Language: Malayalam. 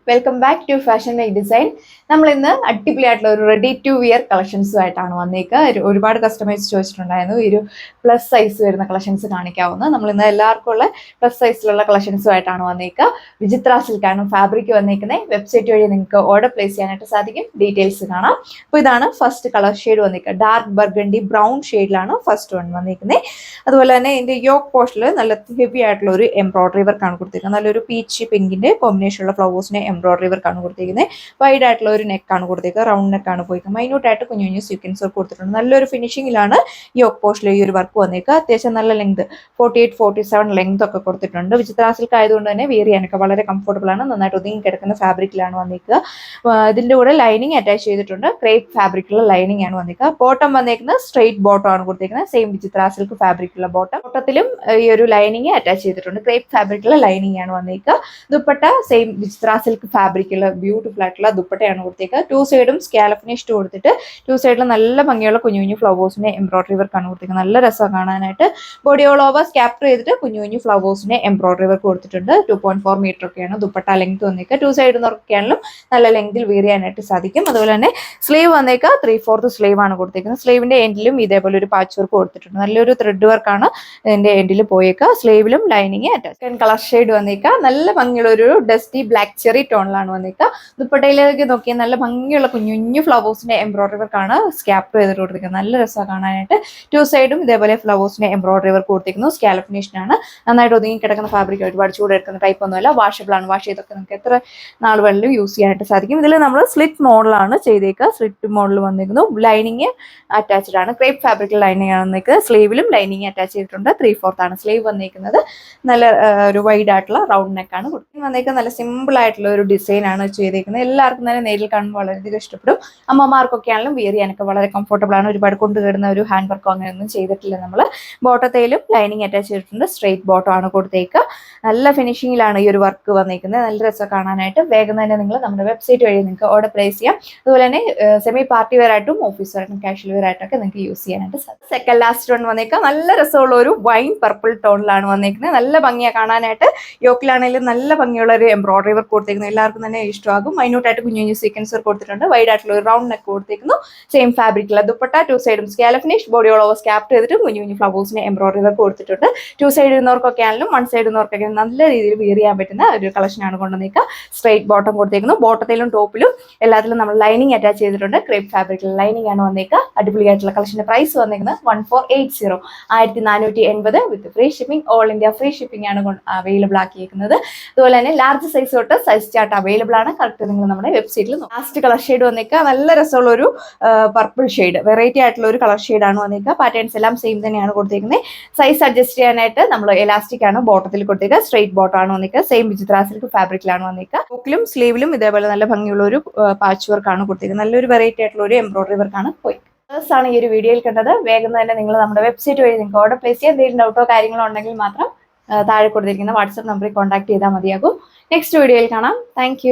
Welcome back to fashion make design. നമ്മൾ ഇന്ന് അടിപൊളിയായിട്ടുള്ള ഒരു റെഡി ടു വിയർ കളക്ഷൻസുമായിട്ടാണ് വന്നേക്കുക. ഒരുപാട് കസ്റ്റമേഴ്സ് ചോദിച്ചിട്ടുണ്ടായിരുന്നു ഈ ഒരു പ്ലസ് സൈസ് വരുന്ന കളക്ഷൻസ് കാണിക്കാവുന്ന. നമ്മൾ ഇന്ന് എല്ലാവർക്കും ഉള്ള പ്ലസ് സൈസിലുള്ള കളക്ഷൻസുമായിട്ടാണ് വന്നേക്കുക. വിചിത്ര സിൽക്കാണ് ഫാബ്രിക് വന്നേക്കുന്നത്. വെബ്സൈറ്റ് വഴി നിങ്ങൾക്ക് ഓർഡർ പ്ലേസ് ചെയ്യാനായിട്ട് സാധിക്കും. ഡീറ്റെയിൽസ് കാണാം. അപ്പോൾ ഇതാണ് ഫസ്റ്റ് കളർ ഷെയ്ഡ് വന്നേക്കുക. ഡാർക്ക് ബർഗണ്ടി ബ്രൗൺ ഷെയ്ഡിലാണ് ഫസ്റ്റ് വൺ വന്നേക്കുന്നത്. അതുപോലെ തന്നെ ഇതിന്റെ യോക്ക് പോർഷനിൽ നല്ല ഹെവി ആയിട്ടുള്ള ഒരു എംബ്രോയിഡറി വർക്കാണ് കൊടുത്തിരിക്കുന്നത്. നല്ലൊരു പീച്ച് പിങ്കിന്റെ കോമ്പിനേഷനുള്ള ഫ്ലവേഴ്സിനെ എംബ്രോയിഡറി വർക്കാണ് കൊടുത്തിരിക്കുന്നത്. വൈഡ് ആയിട്ടുള്ള ഒരു നെക്കാണ് കൊടുത്തിരിക്കുന്നത്. റൗണ്ട് നെക്കാണ് പോയിരിക്കുന്നത്. മൈന്യൂട്ടായിട്ട് കുഞ്ഞു കുഞ്ഞു സീക്വൻസ് വർക്ക് കൊടുത്തിട്ടുണ്ട്. നല്ലൊരു ഫിനിഷിംഗിലാണ് യോക്ക് പോസ്റ്റിൽ ഈ ഒരു വർക്ക് വന്നേക്കുക. അത്യാവശ്യം നല്ല ലെങ്ത് 48-47 ലെങ്ത് ഒക്കെ കൊടുത്തിട്ടുണ്ട്. വിചിത്ര സിൽക്ക് ആയതുകൊണ്ട് തന്നെ വെയർ ചെയ്യാനൊക്കെ വളരെ കംഫർട്ടബിൾ ആണ്. നന്നായിട്ട് ഒതുങ്ങി കിടക്കുന്ന ഫാബ്രിക്കിലാണ് വന്നേക്കുക. ഇതിന്റെ കൂടെ ലൈനിങ് അറ്റാച്ച് ചെയ്തിട്ടുണ്ട്. ക്രേപ്പ് ഫാബ്രിക്കുള്ള ലൈനിങ് ആണ് വന്നേക്കുക. ബോട്ടം വന്നേക്കുന്നത് സ്ട്രെയിറ്റ് ബോട്ടം ആണ് കൊടുത്തിരിക്കുന്നത്. സെയിം വിചിത്ര സിൽക്ക് ഫാബ്രിക്കുള്ള ബോട്ടം. ബോട്ടത്തിലും ഈ ഒരു ലൈനിങ് അറ്റാച്ച് ചെയ്തിട്ടുണ്ട്. ക്രേപ്പ് ഫാബ്രിക്കുള്ള ലൈനിങ് ആണ് വന്നേക്കുക. ദുപ്പട്ട സെയിം വിചിത്ര സിൽക്ക് ഫാബ്രിക്കുള്ള ബ്യൂട്ടിഫുൾ ആയിട്ടുള്ള ദുപ്പട്ടയാണ് കൊടുത്തേക്കുക. ടു സൈഡും സ്കാലപ്പ് ഫിനിഷ് കൊടുത്തിട്ട് ടു സൈഡിലും നല്ല ഭംഗിയുള്ള കുഞ്ഞു കുഞ്ഞു ഫ്ലവേഴ്സിനെ എംബ്രോയിഡറി വർക്കാണ് കൊടുത്തിരിക്കുന്നത്. നല്ല രസം കാണാനായിട്ട്. ബോഡി ഓൾ ഓവർ സ്കാപ്റ്റർ ചെയ്തിട്ട് കുഞ്ഞു കുഞ്ഞു ഫ്ലവേഴ്സിനെ എംബ്രോയിഡറി വർക്ക് കൊടുത്തിട്ടുണ്ട്. 2.4 മീറ്റർ ഒക്കെയാണ് ദുപ്പട്ട ലെങ്ത് വന്നേക്കുക. ടു സൈഡിൽ നിന്നൊക്കെയാണെങ്കിലും നല്ല ലെങ്തിൽ വെയർ ചെയ്യാനായിട്ട് സാധിക്കും. അതുപോലെ തന്നെ സ്ലീവ് വന്നേക്കുക 3/4 സ്ലീവ് ആണ് കൊടുത്തിരിക്കുന്നത്. സ്ലീവിന്റെ എൻഡിലും ഇതേപോലെ ഒരു പാച്ച് വർക്ക് കൊടുത്തിട്ടുണ്ട്. നല്ലൊരു ത്രെഡ് വർക്കാണ് ഇതിന്റെ എൻഡിൽ പോയേക്കുക. സ്ലീവിലും ലൈനിങ് അറ്റാച്ച് കളർ ഷെയ്ഡ് വന്നേക്കുക. നല്ല ഭംഗിയുള്ള ഒരു ഡസ്റ്റി ബ്ലാക്ക് ചെറി ടോണിലാണ് വന്നേക്കുക. ദുപ്പട്ടയിലേക്ക് നോക്കിയാൽ നല്ല ഭംഗിയുള്ള കുഞ്ഞു കുഞ്ഞു ഫ്ലവേഴ്സിന്റെ എംബ്രോയിഡറി വർക്കാണ് സ്കാപ്പ് ചെയ്തിട്ട് കൊടുത്തിരിക്കുന്നത്. നല്ല രസമാണ് കാണാനായിട്ട്. ടു സൈഡും ഇതേപോലെ ഫ്ലവേഴ്സിന്റെ എംബ്രോയിഡറി വർക്ക് കൊടുത്തിരിക്കുന്നു. സ്കാലപ്പ് ഫിനിഷിനാണ്. നന്നായിട്ട് ഒതുങ്ങി കിടക്കുന്ന ഫാബ്രിക്. ഒരുപാട് ചൂടെടുക്കുന്ന ടൈപ്പ് ഒന്നുമല്ല. വാഷബിൾ ആണ്. വാഷ് ചെയ്തൊക്കെ നമുക്ക് എത്ര നാൾ വേണമെങ്കിലും യൂസ് ചെയ്യാനായിട്ട് സാധിക്കും. ഇതിൽ നമ്മൾ സ്ലിറ്റ് മോഡലാണ് ചെയ്തേക്കുക. സ്ലിറ്റ് മോഡൽ വന്നിരിക്കുന്നു. ലൈനിങ് അറ്റാച്ച്ഡ് ആണ്. ക്രേപ്പ് ഫാബ്രിക് ലൈനിങ് ആണ് വന്നിരിക്കുന്നത്. സ്ലീവിലും ലൈനിങ് അറ്റാച്ച് ചെയ്തിട്ടുണ്ട്. 3/4 ആണ് സ്ലീവ് വന്നിരിക്കുന്നത്. നല്ല ഒരു വൈഡ് ആയിട്ടുള്ള റൗണ്ട് നെക്കാണ് കൊടുക്കുന്നത്. വന്നേക്കുന്നത് നല്ല സിമ്പിൾ ആയിട്ടുള്ള ഒരു ഡിസൈൻ ആണ് ചെയ്തേക്കുന്നത്. എല്ലാവർക്കും തന്നെ നേരിൽ കാണുമ്പോൾ വളരെയധികം ഇഷ്ടപ്പെടും. അമ്മമാർക്കൊക്കെ ആണെങ്കിലും വെയർ ചെയ്യാനൊക്കെ വളരെ കംഫർട്ടബിൾ ആണ്. ഒരുപാട് കൊണ്ടുകിടുന്ന ഒരു ഹാൻഡ് വർക്കോ അങ്ങനെയൊന്നും ചെയ്തിട്ടില്ല നമ്മൾ. ബോട്ടത്തേലും ലൈനിങ് അറ്റാച്ച് ചെയ്തിട്ടുണ്ട്. സ്ട്രെയിറ്റ് ബോട്ടം ആണ് കൊടുത്തേക്കുക. നല്ല ഫിനിഷിങ്ങിലാണ് ഈ ഒരു വർക്ക് വന്നിരിക്കുന്നത്. നല്ല രസം കാണാനായിട്ട്. വേഗം തന്നെ നിങ്ങൾ നമ്മുടെ വെബ്സൈറ്റ് വഴി നിങ്ങൾക്ക് ഓർഡർ പ്ലേസ് ചെയ്യാം. അതുപോലെ തന്നെ സെമി പാർട്ടി വെയർ ആയിട്ടും ഓഫീസ് വെയറായിട്ടും കാഷ്വൽ വെയർ ആയിട്ടൊക്കെ നിങ്ങൾക്ക് യൂസ് ചെയ്യാനായിട്ട് സാധിക്കും. സെക്കൻഡ് ലാസ്റ്റ് ടോൺ വന്നേക്കുക. നല്ല രസമുള്ള ഒരു വൈൻ പർപ്പിൾ ടോണിലാണ് വന്നിരിക്കുന്നത്. നല്ല ഭംഗിയാണ് കാണാനായിട്ട്. യോക്കിലാണെങ്കിലും നല്ല ഭംഗിയുള്ള ഒരു എംബ്രോയിഡറി വർക്ക് കൊടുത്തിരിക്കുന്നത്. എല്ലാവർക്കും തന്നെ ഇഷ്ടമാകും. മൈന്യൂട്ടായിട്ട് കുഞ്ഞു കുഞ്ഞു സീക്വൻസ് വർക്ക് കൊടുത്തിട്ടുണ്ട്. വൈഡ് ആയിട്ടുള്ള ഒരു റൗണ്ട് നെക്ക് കൊടുത്തിരിക്കുന്നു. സെയിം ഫാബ്രിക്കുള്ള ദുപ്പട്ട. ടു സൈഡും scallop finish. Body all over scallop ചെയ്തിട്ട് കുഞ്ഞു കുഞ്ഞു ഫ്ലവേഴ്സിനെ എംബ്രോയിഡറി വർക്ക് കൊടുത്തിട്ടുണ്ട്. ടു സൈഡ് ഇരുന്നവർക്കൊക്കെ ആണെങ്കിലും വൺ സൈഡ് ഇരുന്നവർക്കൊക്കെ നല്ല രീതിയിൽ വെയർ ചെയ്യാൻ പറ്റുന്ന ഒരു കളക്ഷനാണ് കൊണ്ടുവന്നിരിക്കുക. സ്ട്രെയിറ്റ് ബോട്ടം കൊടുത്തിരിക്കുന്നു. ബോട്ടത്തിലും ടോപ്പിലും എല്ലാത്തിലും നമ്മൾ ലൈനിങ് അറ്റാച്ച് ചെയ്തിട്ടുണ്ട്. ക്രേപ്പ് ഫാബ്രിക്കിൽ ലൈനിങ് ആണ് വന്നേക്കുക. അടിപൊളിയായിട്ടുള്ള കളക്ഷന്റെ പ്രൈസ് വന്നിരിക്കുന്നത് 1480 1480 with free shipping. All India free shipping ആണ് അവൈലബിൾ ആക്കിയിരിക്കുന്നത്. അതുപോലെ തന്നെ ലാർജ് സൈസ് തൊട്ട് സൈസ് ചാർട്ട് അവൈലബിൾ ആണ്. കറക്റ്റ് നിങ്ങൾ നമ്മുടെ വെബ്സൈറ്റിൽ. ലാസ്റ്റ് കളർ ഷെയ്ഡ് വന്നേക്കുക. നല്ല രസമുള്ള ഒരു പർപ്പിൾ ഷെയ്ഡ്. വെറൈറ്റി ആയിട്ടുള്ള ഒരു കളർ ഷെയ്ഡാണ് വന്നേക്കുക. പാറ്റേൺസ് എല്ലാം സെയിം തന്നെയാണ് കൊടുത്തിരിക്കുന്നത്. സൈസ് അഡ്ജസ്റ്റ് ചെയ്യാനായിട്ട് നമ്മൾ എലാസ്റ്റിക് ആണ് ബോട്ടത്തിൽ കൊടുത്തേക്കുക. സ്ട്രെയിറ്റ് ബോട്ടം ആണ് വന്നേക്കുക. സെയിം വിചിത്ര സിൽക്ക് ഫാബ്രിക്കിലാണ് വന്നേക്കുക. ഹൂക്കിലും സ്ലീവിലും ഇതേപോലെ നല്ല ഭംഗിയുള്ള ഒരു പാച്ച് വർക്ക് ആണ് കൊടുത്തിരിക്കുന്നത്. നല്ലൊരു വെറൈറ്റി ആയിട്ടുള്ള ഒരു എംബ്രോയിഡറി വർക്കാണ് പോയി ആണ് ഈ ഒരു വീഡിയോയിൽ കണ്ടത്. വേഗം തന്നെ നിങ്ങൾ നമ്മുടെ വെബ്സൈറ്റ് വഴി നിങ്ങൾക്ക് ഓർഡർ പ്ലേസ് ചെയ്യാൻ. എന്തെങ്കിലും ഡൗട്ടോ കാര്യങ്ങളോ ഉണ്ടെങ്കിൽ മാത്രം താഴെ കൊടുത്തിരിക്കുന്ന വാട്സ്ആപ്പ് നമ്പറിൽ കോൺടാക്ട് ചെയ്താൽ മതിയാകും. നെക്സ്റ്റ് വീഡിയോയിൽ കാണാം. താങ്ക്